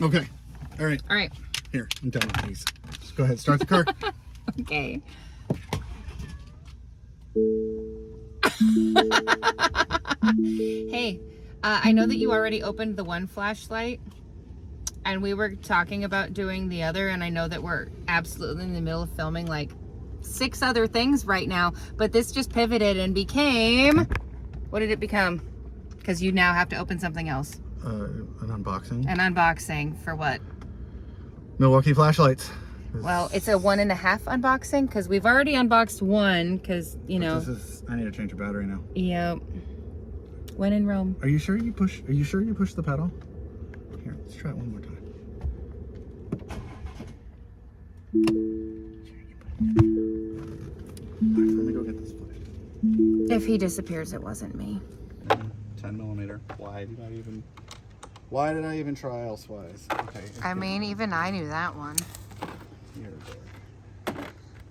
Okay. All right. All right. Here, I'm done with these. Just go ahead, start the car. Okay. Hey, I know that you already opened the one flashlight, and we were talking about doing the other, and I know that we're absolutely in the middle of filming like 6 other things right now, but this just pivoted and became, what did it become? Because you now have to open something else. An unboxing. An unboxing for what? Milwaukee flashlights. Well, it's a 1.5 unboxing because we've already unboxed one because, you know. I need to change the battery now. Yep. When in Rome. Are you sure you push the pedal? Here, let's try it one more time. All right, let me go get this footage. If he disappears, it wasn't me. 10 millimeter. Why did I even try elsewise? Okay. I mean, even I knew that one. Here we go.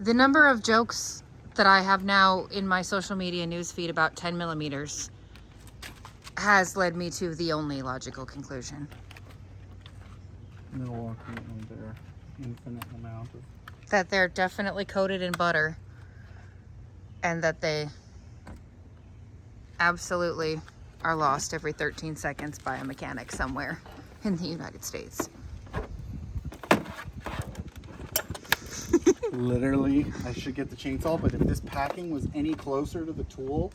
The number of jokes that I have now in my social media newsfeed about 10 millimeters has led me to the only logical conclusion. Milwaukee and their infinite amount of... That they're definitely coated in butter. And that they absolutely are lost every 13 seconds by a mechanic somewhere in the United States. Literally, I should get the chainsaw, but if this packing was any closer to the tool...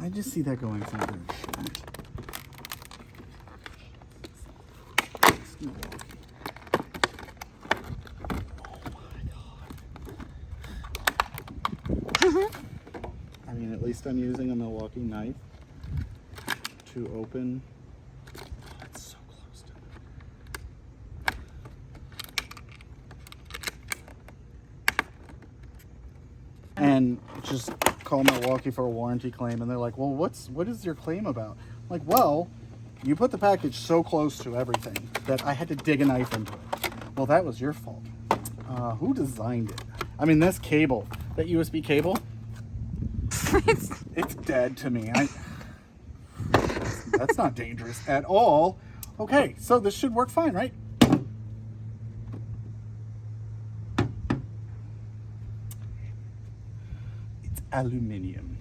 I just see that going somewhere. I mean, at least I'm using a Milwaukee knife to open. Oh, it's so close to it. And just call Milwaukee for a warranty claim, and they're like, well, what is your claim about? I'm like, well, you put the package so close to everything that I had to dig a knife into it. Well, that was your fault. Who designed it? I mean, this cable, that USB cable, it's dead to me. That's not dangerous at all. Okay, so this should work fine, right? It's aluminum.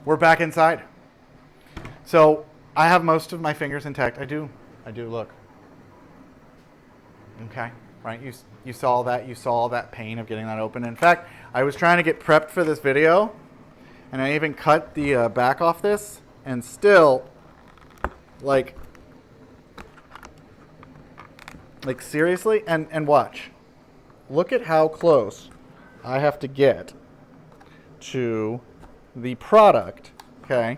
We're back inside. So I have most of my fingers intact. I do look. Okay, right? You saw that. You saw that pain of getting that open. In fact, I was trying to get prepped for this video, and I even cut the back off this, and still, like seriously, and watch. Look at how close I have to get to the product, okay?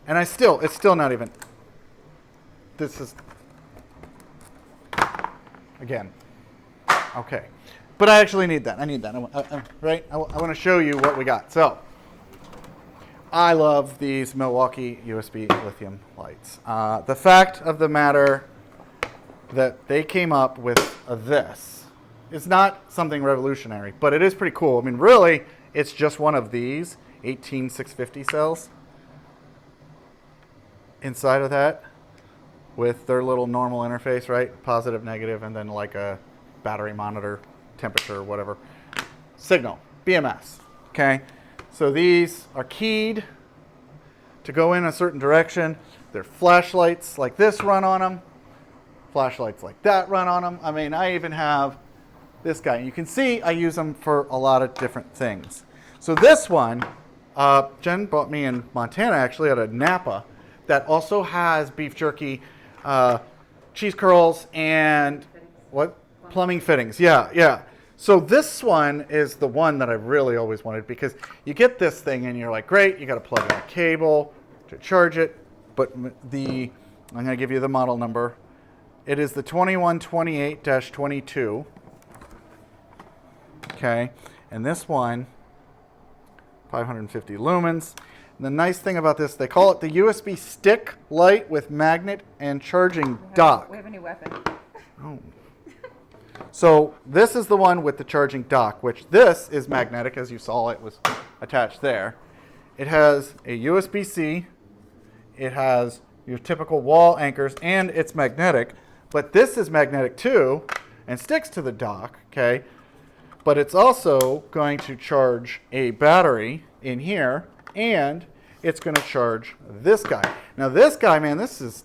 And it's still not even, this is, again, okay. But I actually need that. I need that, right? I want to show you what we got. So, I love these Milwaukee USB lithium lights. The fact of the matter that they came up with this is not something revolutionary, but it is pretty cool. I mean, really, it's just one of these 18650 cells inside of that with their little normal interface, right? Positive, negative, and then like a battery monitor, temperature, whatever. Signal, BMS, okay? So these are keyed to go in a certain direction. They're flashlights like this run on them. Flashlights like that run on them. I mean, I even have this guy. You can see I use them for a lot of different things. So this one, Jen bought me in Montana actually at a Napa that also has beef jerky, cheese curls, and what? Plumbing fittings. Yeah. So this one is the one that I really always wanted, because you get this thing and you're like, great, you got to plug in a cable to charge it. But I'm going to give you the model number. It is the 2128-22. Okay. And this one, 550 lumens. And the nice thing about this, they call it the USB stick light with magnet and charging dock. We have a new weapon. Oh. So this is the one with the charging dock, which this is magnetic, as you saw it was attached there. It has a USB-C, it has your typical wall anchors, and it's magnetic, but this is magnetic too and sticks to the dock, okay? But it's also going to charge a battery in here, and it's going to charge this guy. Now this guy, man, this is,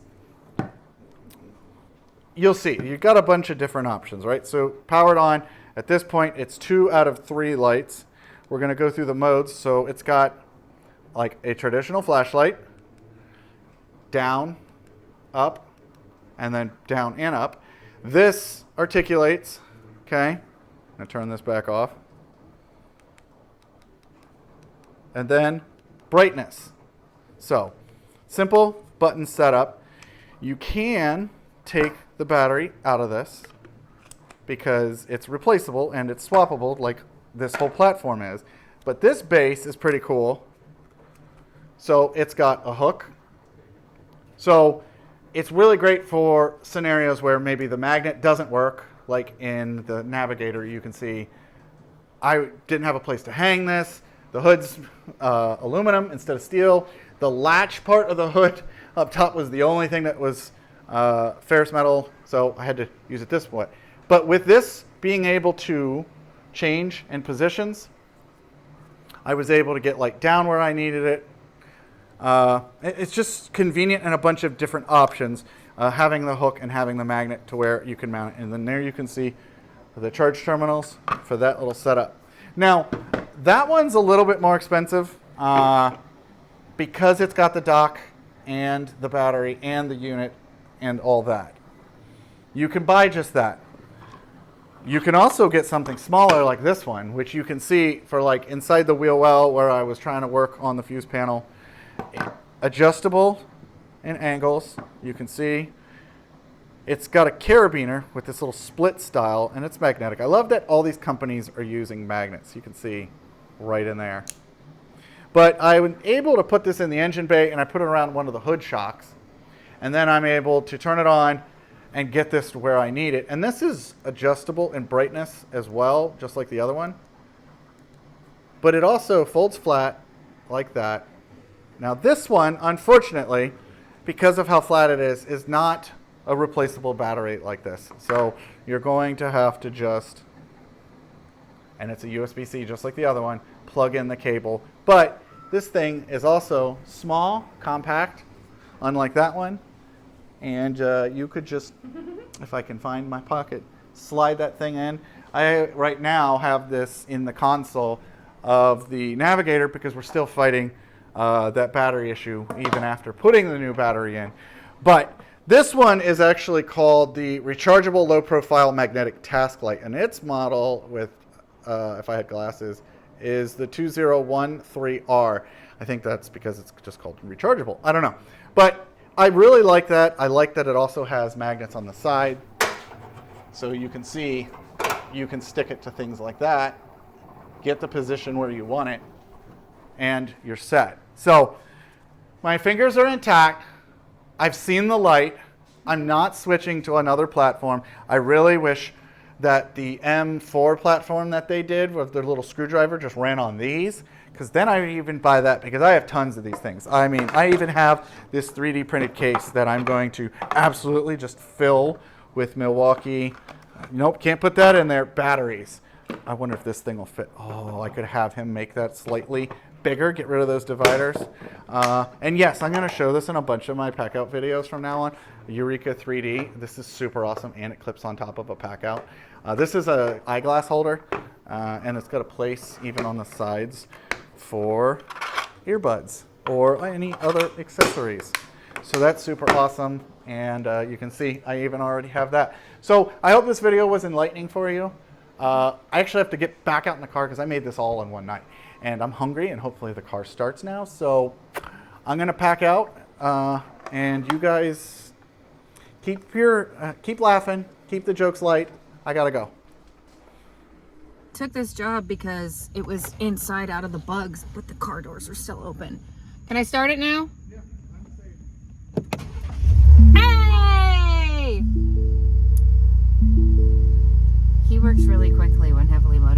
you'll see, you've got a bunch of different options, right? So powered on, at this point, it's 2 out of 3 lights. We're going to go through the modes. So it's got like a traditional flashlight, down, up, and then down and up. This articulates, okay? I'm going to turn this back off. And then brightness. So simple button setup. You can take the battery out of this because it's replaceable and it's swappable like this whole platform is. But this base is pretty cool. So it's got a hook. So it's really great for scenarios where maybe the magnet doesn't work. Like in the Navigator, you can see I didn't have a place to hang this. The hood's aluminum instead of steel. The latch part of the hood up top was the only thing that was ferrous metal, so I had to use it this way. But with this being able to change in positions, I was able to get like down where I needed it. It's just convenient and a bunch of different options, having the hook and having the magnet to where you can mount it. And then there you can see the charge terminals for that little setup. Now, that one's a little bit more expensive because it's got the dock and the battery and the unit and all that. You can buy just that. You can also get something smaller like this one, which you can see for like inside the wheel well where I was trying to work on the fuse panel. Adjustable in angles. You can see it's got a carabiner with this little split style, and it's magnetic. I love that all these companies are using magnets. You can see right in there. But I was able to put this in the engine bay, and I put it around one of the hood shocks. And then I'm able to turn it on and get this to where I need it. And this is adjustable in brightness as well, just like the other one. But it also folds flat like that. Now this one, unfortunately, because of how flat it is not a replaceable battery like this. So you're going to have to just, and it's a USB-C just like the other one, plug in the cable. But this thing is also small, compact, unlike that one. And you could just, if I can find my pocket, slide that thing in. I right now have this in the console of the Navigator because we're still fighting that battery issue even after putting the new battery in. But this one is actually called the Rechargeable Low Profile Magnetic Task Light, and its model with, if I had glasses, is the 2013R. I think that's because it's just called rechargeable. I don't know. But I really like that. I like that it also has magnets on the side. So you can see, you can stick it to things like that, get the position where you want it, and you're set. So my fingers are intact. I've seen the light. I'm not switching to another platform. I really wish that the M4 platform that they did with their little screwdriver just ran on these, because then I would even buy that, because I have tons of these things. I mean, I even have this 3D printed case that I'm going to absolutely just fill with Milwaukee. Nope, can't put that in there. Batteries. I wonder if this thing will fit. Oh, I could have him make that slightly bigger, get rid of those dividers. And yes, I'm going to show this in a bunch of my PACKOUT videos from now on. Eureka 3D. This is super awesome, and it clips on top of a PACKOUT. This is an eyeglass holder, and it's got a place even on the sides for earbuds or any other accessories. So that's super awesome, and you can see I even already have that. So I hope this video was enlightening for you. I actually have to get back out in the car because I made this all in one night. And I'm hungry, and hopefully the car starts now. So I'm going to pack out, and you guys keep laughing, keep the jokes light. I got to go. Took this job because it was inside out of the bugs, but the car doors are still open. Can I start it now? Yeah, Hey! He works really quickly when heavily motivated.